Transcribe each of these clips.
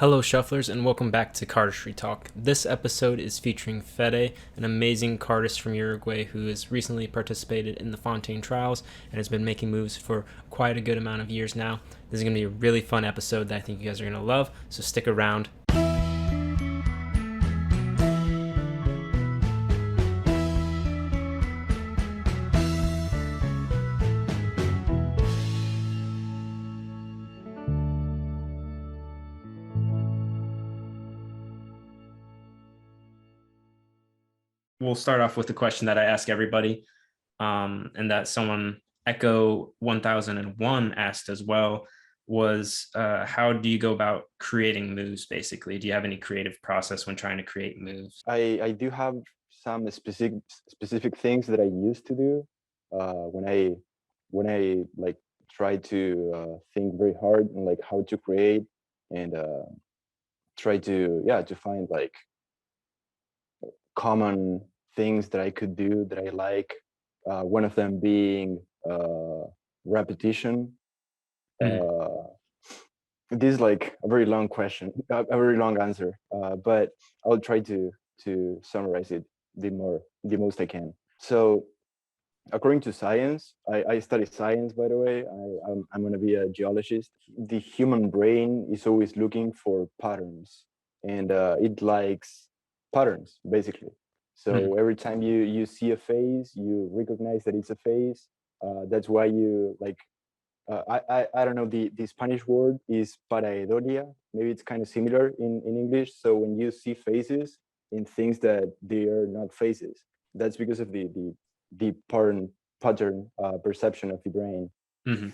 Hello, Shufflers, and welcome back to Cardistry Talk. This episode is featuring Fede, an amazing cardist from Uruguay who has recently participated in the Fontaine Trials and has been making moves for quite a good amount of years now. This is going to be a really fun episode that I think you guys are going to love, so stick around. We'll start off with the question that I ask everybody, and that someone Echo 1001 asked as well, was how do you go about creating moves? Basically, do you have any creative process when trying to create moves? I do have some specific things that I used to do when I like try to think very hard and like how to create and try to find like common things that I could do that I like. One of them being repetition. Mhm. This is like a very long question, a very long answer, but I'll try to summarize it the most I can. So, according to science, I study science, by the way. I'm going to be a geologist. The human brain is always looking for patterns, and it likes patterns, basically. So Mhm. every time you see a face, you recognize that it's a face. That's why you like I don't know, the Spanish word is pareidolia. Maybe it's kind of similar in English. So when you see faces in things that they are not faces, that's because of the pattern perception of the brain. Mhm.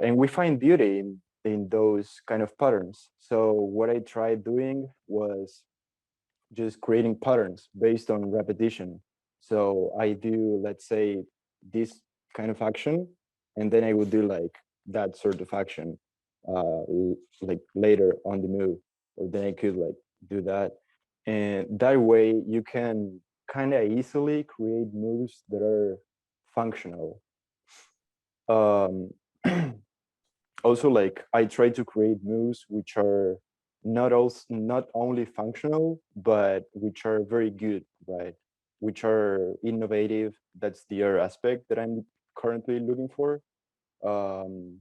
And we find beauty in those kind of patterns. So what I tried doing was just creating patterns based on repetition. So I do, let's say, this kind of action, and then I would do like that sort of action, like later on the move, or then I could like do that, and that way you can kind of easily create moves that are functional. Um, Also, like I try to create moves which are not only functional but which are very good, right? Which are innovative. That's the other aspect that I'm currently looking for. um,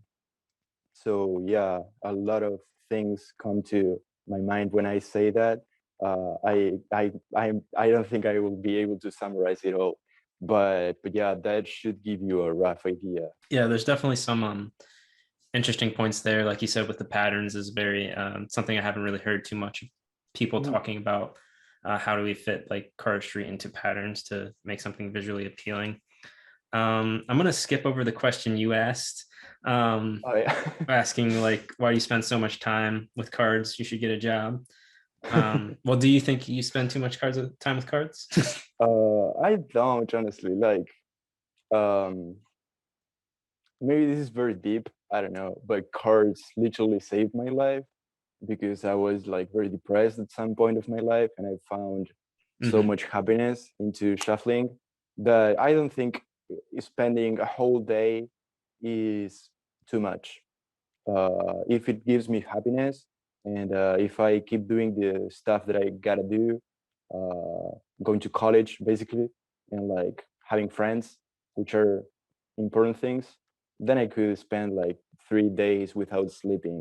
so yeah, a lot of things come to my mind when I say that. I don't think I will be able to summarize it all, but yeah, that should give you a rough idea. Yeah, there's definitely some interesting points there. Like you said, with the patterns is very something I haven't really heard too much of people Mm. talking about. How do we fit like cardistry into patterns to make something visually appealing? I'm gonna skip over the question you asked, Oh yeah. asking like why do you spend so much time with cards? You should get a job. Well, do you think you spend too much time with cards? I don't honestly like. Um, Maybe this is very deep. I don't know, but cards literally saved my life because I was like very depressed at some point of my life, and I found so Hmm. much happiness into shuffling that I don't think spending a whole day is too much. If it gives me happiness, and if I keep doing the stuff that I gotta do, going to college basically, and like having friends, which are important things, then I could spend like 3 days without sleeping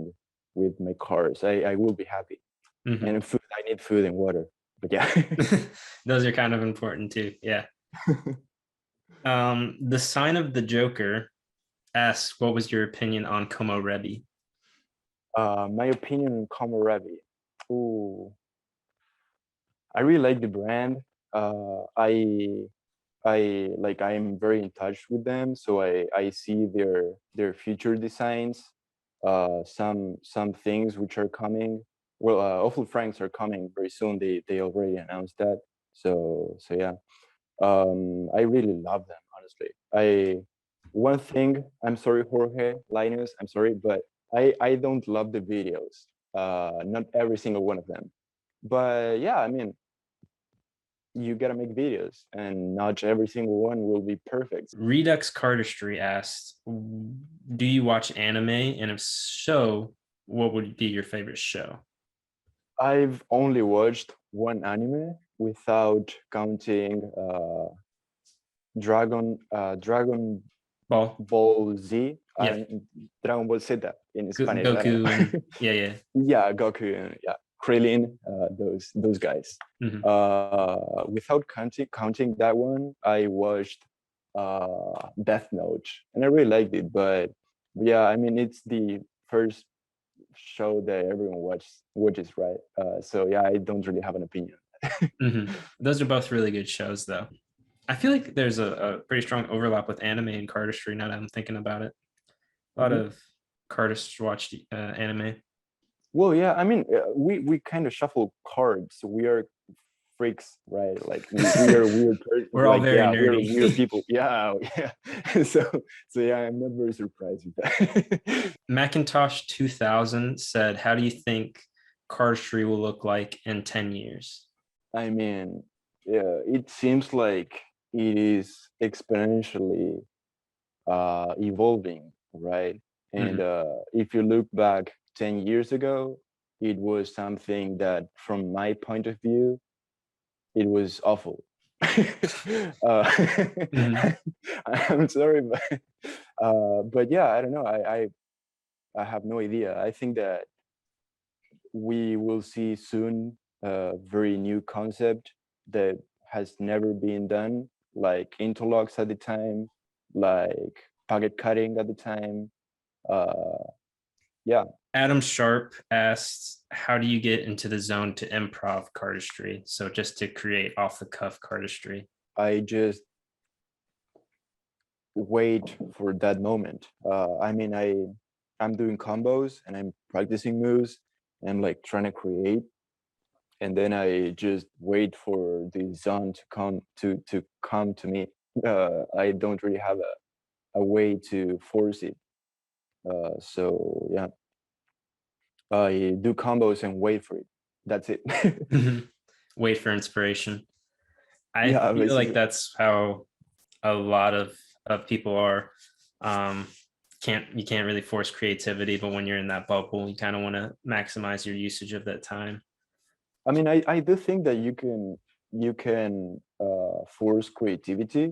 with my cars. I will be happy. Hmm. And food, I need food and water. But yeah. Those are kind of important too. Yeah. The sign of the Joker asks, "What was your opinion on Como Rebi?" My opinion on Komorebi. Ooh, I really like the brand. I like I'm very in touch with them, so I see their future designs. Some things which are coming. Well, Awful Franks are coming very soon. They already announced that. So yeah. I really love them, honestly. I One thing, I'm sorry, Jorge, Linus, I'm sorry, but I don't love the videos. Not every single one of them. But yeah, I mean, you gotta make videos, and not every single one will be perfect. Redux Cardistry asked, "Do you watch anime? And if so, what would be your favorite show?" I've only watched one anime without counting Dragon Ball. Ball Z, Yeah. Dragon Ball Z in Spanish. I don't Goku know. and yeah. Yeah, Goku, and yeah, Krillin, those guys. Hmm. Without counting that one, I watched Death Note, and I really liked it. But yeah, I mean, it's the first show that everyone watches, right? So yeah, I don't really have an opinion. Hmm. Those are both really good shows, though. I feel like there's a pretty strong overlap with anime and cardistry now that I'm thinking about it. A lot Mhm. of cardists watch anime. Well, yeah, I mean, we kind of shuffle cards. We are freaks, right? Like we are weird, We're all like very yeah, we're weird nerdy. people. Yeah, yeah. So yeah, I'm not very surprised with that. Macintosh 2000 said, "How do you think cardistry will look like in 10 years?" I mean, yeah, it seems like it is exponentially evolving, right? And Hmm. if you look back 10 years ago, it was something that, from my point of view, it was awful. Hmm. I'm sorry, but yeah, I don't know. I have no idea. I think that we will see soon a very new concept that has never been done, like interlocks at the time, like pocket cutting at the time. Uh, yeah, Adam Sharp asked, "How do you get into the zone to improv cardistry?" So just to create off the cuff cardistry. I just wait for that moment. I mean, I'm doing combos and I'm practicing moves and I'm like trying to create, and then I just wait for the zone to come to me. I don't really have a way to force it. So yeah, I do combos and wait for it. That's it. Wait for inspiration. I Yeah, feel like basically. that's how a lot of people are. Um, you can't really force creativity, but when you're in that bubble, you kind of want to maximize your usage of that time. I mean, I do think that you can force creativity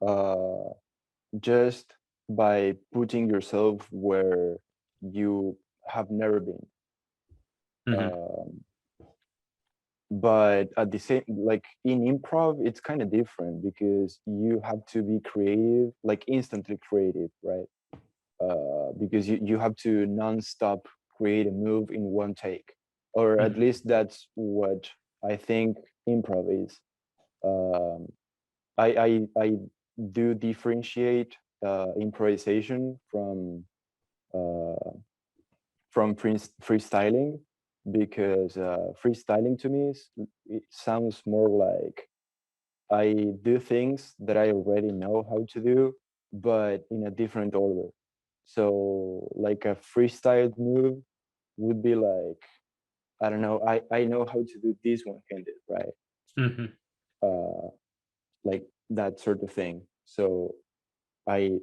uh, just by putting yourself where you have never been. Hmm. Um, but at the same, like in improv, it's kind of different because you have to be creative, like instantly creative, right? Because you have to non-stop create a move in one take, or at Hmm. least that's what I think improv is. um, I do differentiate improvisation uh, from freestyling, because freestyling to me it sounds more like I do things that I already know how to do, but in a different order. So like a freestyle move would be like, I don't know, I know how to do this one-handed, right? Hmm. Uh, like that sort of thing. So I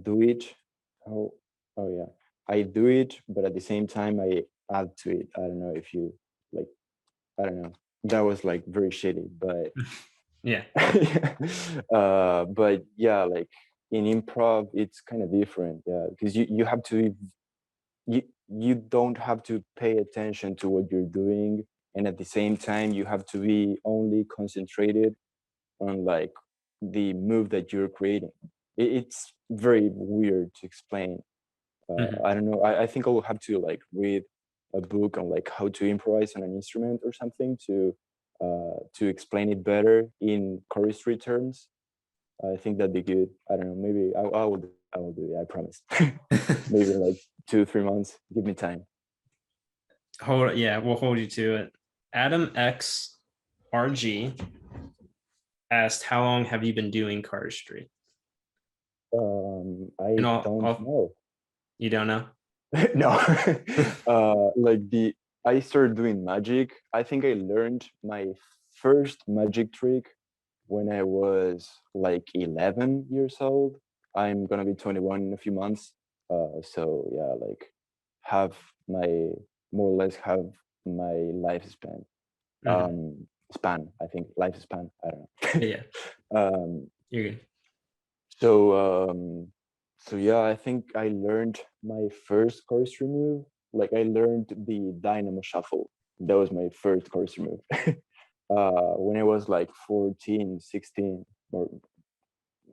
do it. Oh, oh yeah, I do it, but at the same time I add to it. I don't know if you like. I don't know. That was like very shitty, but Yeah. but yeah, like in improv, it's kind of different. Yeah, because you have to you don't have to pay attention to what you're doing, and at the same time you have to be only concentrated on like the move that you're creating. It's very weird to explain. Hmm. I don't know. I think I will have to like read a book on like how to improvise on an instrument or something to explain it better in choristry terms. I think that'd be good. I don't know. Maybe I will. I will do it. I promise. Maybe in like 2 3 months. Give me time. Yeah, we'll hold you to it. Adam X RG asked, "How long have you been doing cardistry?" And I don't know. you don't know? No. Like I started doing magic. I think I learned my first magic trick when I was like 11 years old. I'm gonna be 21 in a few months. So yeah, like have my more or less have my lifespan. Mhm. Span, I think, lifespan. I don't Yeah, know. you're good. So yeah, I think I learned my first choristry move. Like I learned the dynamo shuffle. That was my first choristry move. When I was like 14, 16, or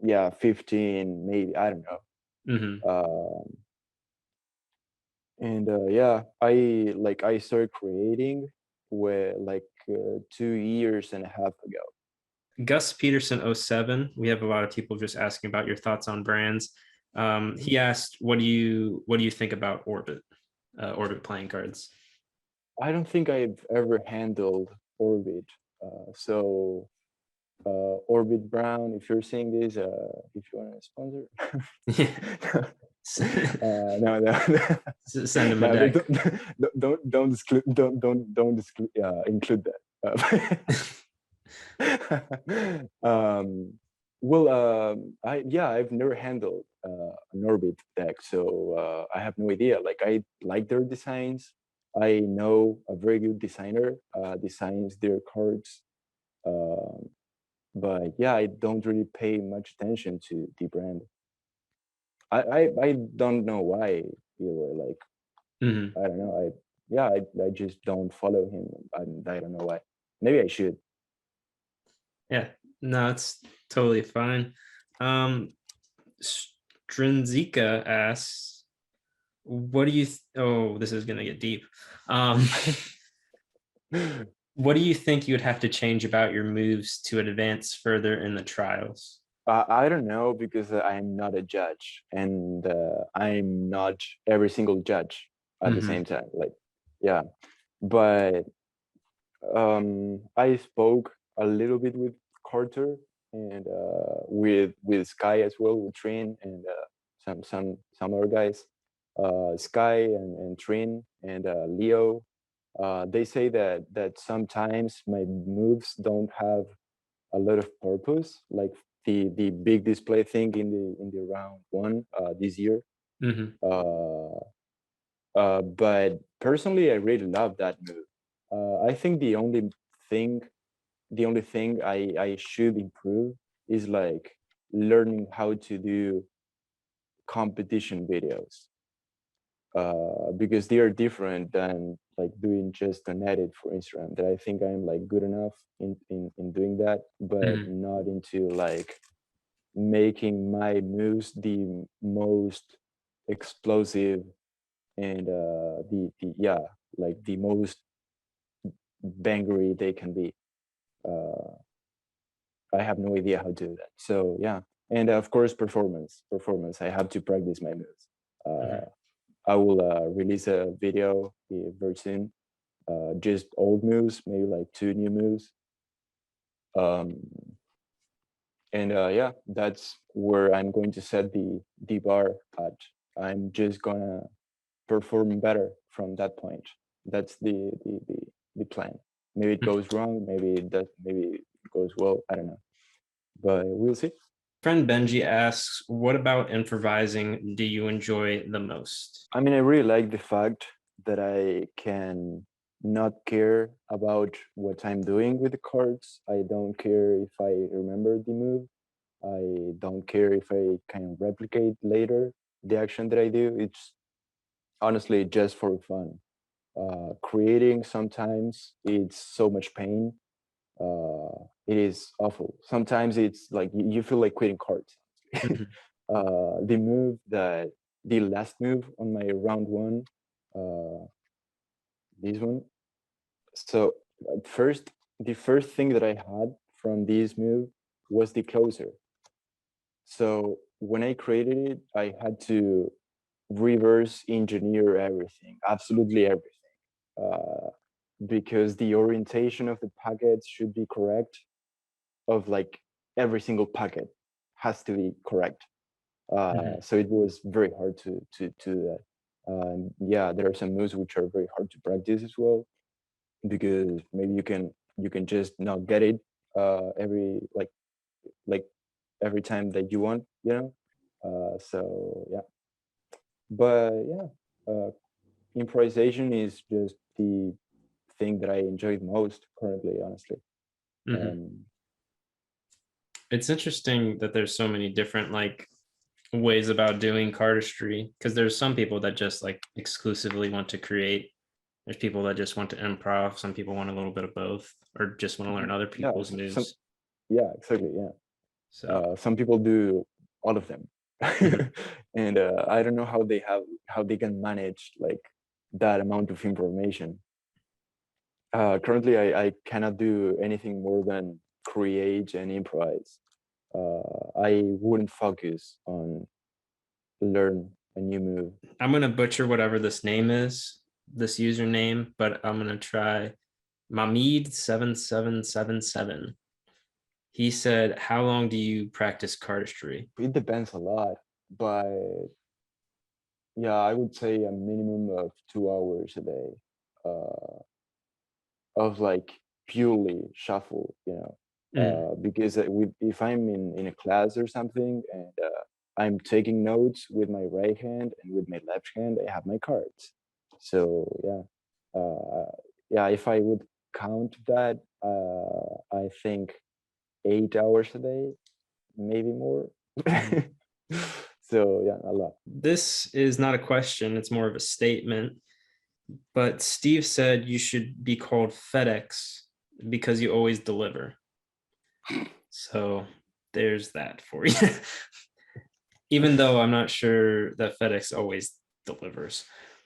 yeah, 15, maybe, I don't know. Hmm. And yeah, I started creating with like 2 years and a half ago. Gus Peterson 07. We have a lot of people just asking about your thoughts on brands. He asked, what do you think about Orbit playing cards? I don't think I've ever handled Orbit. So Orbit Brown, if you're seeing this, if you want to sponsor, no, no, Send him a no, deck. don't exclude, don't exclude, include that. um, well, I've never handled an Orbit deck, so I have no idea. Like, I like their designs. I know a very good designer designs their cards. Um, but yeah, I don't really pay much attention to the brand. I don't know why either. Like, Hmm. I don't know. I just don't follow him. I don't know why. Maybe I should. Yeah, no, it's totally fine. Um, Strinzika asks, what do you? Oh, this is gonna get deep. Um, what do you think you would have to change about your moves to advance further in the trials? I don't know because I'm not a judge, and I'm not every single judge at the Hmm. same time. Like, yeah, but I spoke a little bit with Carter and with Sky as well, with Trin and some other guys, Sky and Trin and Leo. They say that sometimes my moves don't have a lot of purpose, like the big display thing in the round one this year. Hmm. Uh, but personally, I really love that move. I think thing, the only thing I should improve is like learning how to do competition videos, because they are different than like doing just an edit for Instagram. That I think I'm like good enough in doing that, but Hmm. not into like making my moves the most explosive and the yeah, like the most bangery they can be. uh I have no idea how to do that, so yeah. And of course, performance, I have to practice my moves. Hmm. I will release a video very soon, just old moves, maybe like two new moves. um and yeah, that's where I'm going to set the bar at. I'm just gonna perform better from that point. That's the plan. Maybe it goes wrong, maybe it does, maybe it goes well, I don't know, but we'll see. Friend Benji asks, what about improvising do you enjoy the most? I mean, I really like the fact that I can not care about what I'm doing with the cards. I don't care if I remember the move. I don't care if I can replicate later the action that I do. It's honestly just for fun. Creating sometimes it's so much pain. It is awful. Sometimes it's like you feel like quitting cards. Mhm. The move that the last move on my round one, uh, this one. So at first, the first thing that I had from this move was the closer. So when I created it, I had to reverse engineer everything, absolutely everything, uh, because the orientation of the packets should be correct. Of like every single packet has to be correct. Mhm. So it was very hard to do that. Yeah, there are some moves which are very hard to practice as well, because maybe you can just not get it every like every time that you want, you know. So yeah, but yeah, improvisation is just thing that I enjoy most currently, honestly. Mm-hmm. It's interesting that there's so many different like ways about doing cardistry, because there's some people that just like exclusively want to create. There's people that just want to improv. Some people want a little bit of both, or just want to learn other Yeah, people's moves. yeah, exactly. Yeah. So Some people do all of them. And I don't know how they can manage like that amount of information. Currently, I cannot do anything more than create and improvise. I wouldn't focus on learn a new move. I'm gonna butcher whatever this name is, this username, but I'm gonna try Mamid7777. He said, "How long do you practice cardistry?" It depends a lot, but yeah, I would say a minimum of 2 hours a day of like purely shuffle, because if I'm in a class or something and I'm taking notes with my right hand and with my left hand, I have my cards. So yeah, if I would count that, I think 8 hours a day, maybe more. So yeah, a lot. This is not a question, it's more of a statement. But Steve said you should be called FedEx because you always deliver. So there's that for you. Even though I'm not sure that FedEx always delivers,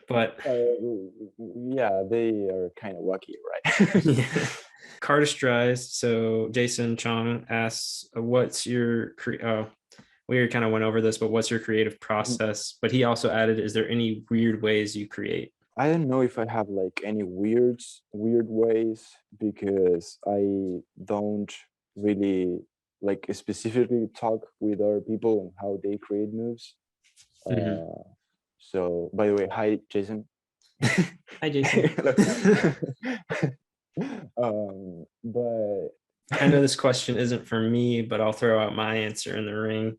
but yeah, they are kind of lucky, right? yeah. Cardistry. So Jason Chong asks, "What's your we kind of went over this, but what's your creative process?" But he also added, "Is there any weird ways you create?" I don't know if I have like any weird ways, because I don't really like specifically talk with other people on how they create moves. Mhm. So by the way, hi Jason. Hi, Jason. But I know this question isn't for me, but I'll throw out my answer in the ring.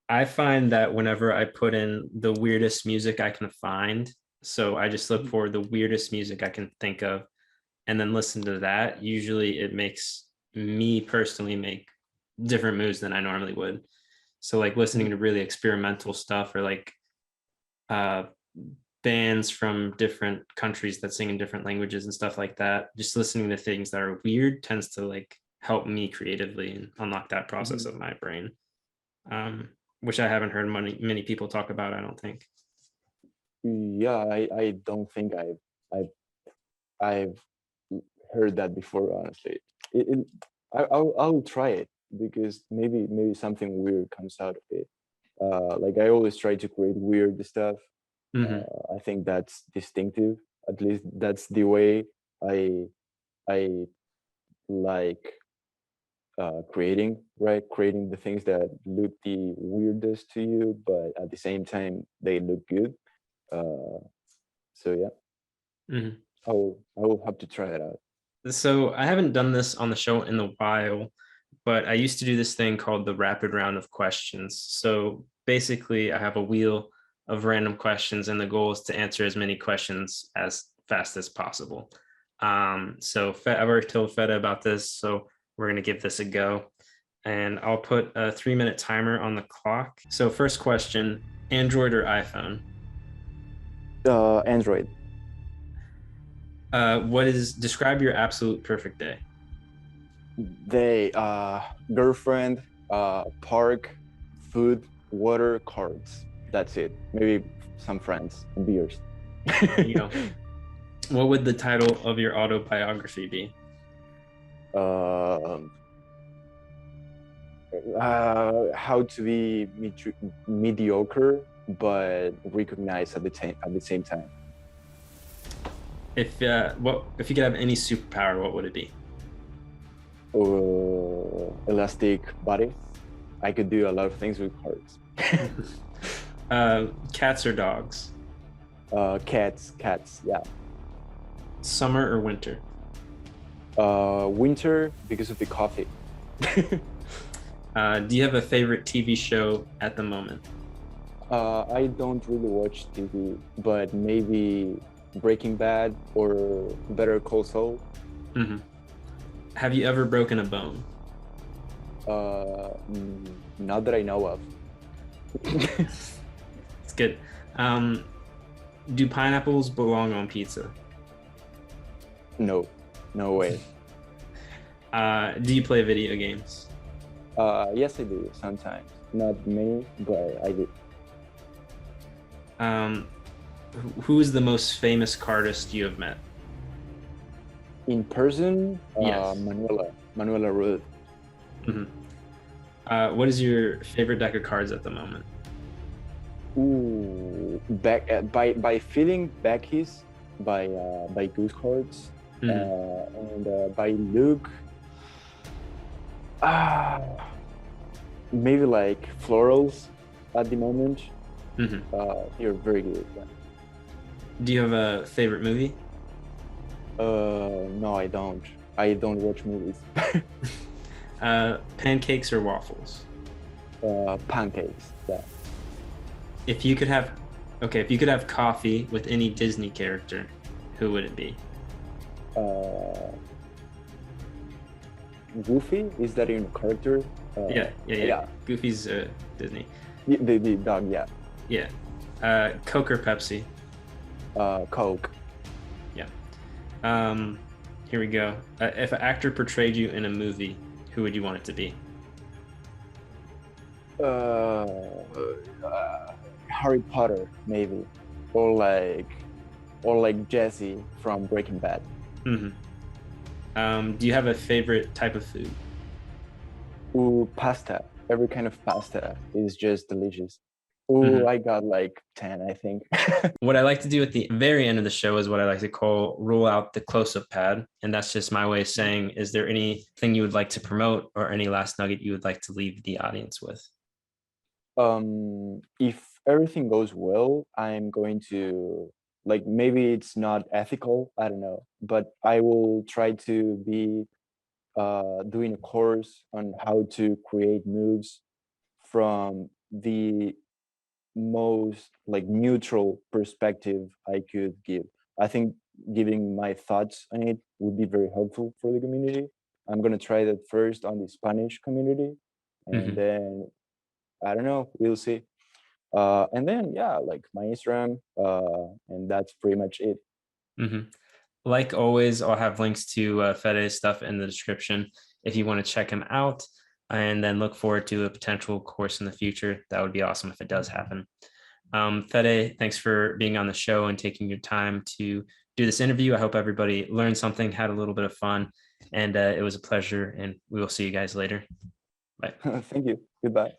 I find that whenever I put in the weirdest music I can find, so I just look for the weirdest music I can think of and then listen to that, usually it makes me personally make different moves than I normally would. So like listening to really experimental stuff, or like uh bands from different countries that sing in different languages and stuff like that, just listening to things that are weird tends to like help me creatively and unlock that process of my brain, which I haven't heard many people talk about, I don't think. yeah, I don't think I've heard that before, honestly. I'll try it, because maybe something weird comes out of it. Like I always try to create weird stuff. Mm-hmm. I think that's distinctive. At least that's the way I like creating, right? Creating the things that look the weirdest to you, but at the same time they look good. Uh, so yeah, Mm-hmm. I will have to try it out. So I haven't done this on the show in a while, but I used to do this thing called the rapid round of questions. So basically, I have a wheel of random questions, and the goal is to answer as many questions as fast as possible. So I've already told Fede about this, so we're going to give this a go. And I'll put a 3-minute timer on the clock. So, first question: Android or iPhone? Android. Describe your absolute perfect day? They girlfriend, park, food, water, cards. That's it. Maybe some friends and beers. You know, what would the title of your autobiography be? Um, how to be mediocre but recognized at the same time. If if you could have any superpower, what would it be? Elastic body. I could do a lot of things with cards. Cats or dogs? Cats. Yeah. Summer or winter? Winter, because of the coffee. Do you have a favorite TV show at the moment? I don't really watch TV, but maybe Breaking Bad or Better Call Saul. Hmm. Have you ever broken a bone? Not that I know of. It's good. Um, do pineapples belong on pizza? No, no way. Do you play video games? Yes, I do sometimes. Not many, but I do. Um, who is the most famous cardist you have met? In person, Yes. Manuela Ruth. Hmm. What is your favorite deck of cards at the moment? Ooh, back by feeling Becky's by Goose Cards, Hmm. and by Luke. Ah, maybe like florals at the moment. Hmm. You're very good. Do you have a favorite movie? No, I don't. I don't watch movies. Pancakes or waffles? Pancakes. Yeah. If you could have, okay, if you could have coffee with any Disney character, who would it be? Uh, Goofy, is that in character? Yeah. Yeah. Goofy's Disney. The dog. Yeah. Yeah. Coke or Pepsi? Coke. Yeah. Um, Here we go. If an actor portrayed you in a movie, who would you want it to be? Harry Potter, maybe, or like Jesse from Breaking Bad. Hmm. Do you have a favorite type of food? Ooh, pasta. Every kind of pasta is just delicious. Ooh, Hmm. I got like 10, I think. What I like to do at the very end of the show is what I like to call rule out the close-up pad. And that's just my way of saying, is there anything you would like to promote or any last nugget you would like to leave the audience with? If everything goes well, I'm going to, like, maybe it's not ethical, I don't know, but I will try to be doing a course on how to create moves from the most like neutral perspective I could give. I think giving my thoughts on it would be very helpful for the community. I'm gonna try that first on the Spanish community, and Hmm. then I don't know, we'll see. And then yeah, like my Instagram, and that's pretty much it. Hmm. Like always, I'll have links to Fede's stuff in the description if you want to check him out and then look forward to a potential course in the future. That would be awesome if it does happen. Fede, thanks for being on the show and taking your time to do this interview. I hope everybody learned something, had a little bit of fun, and it was a pleasure. And we will see you guys later. Bye. Thank you. Goodbye.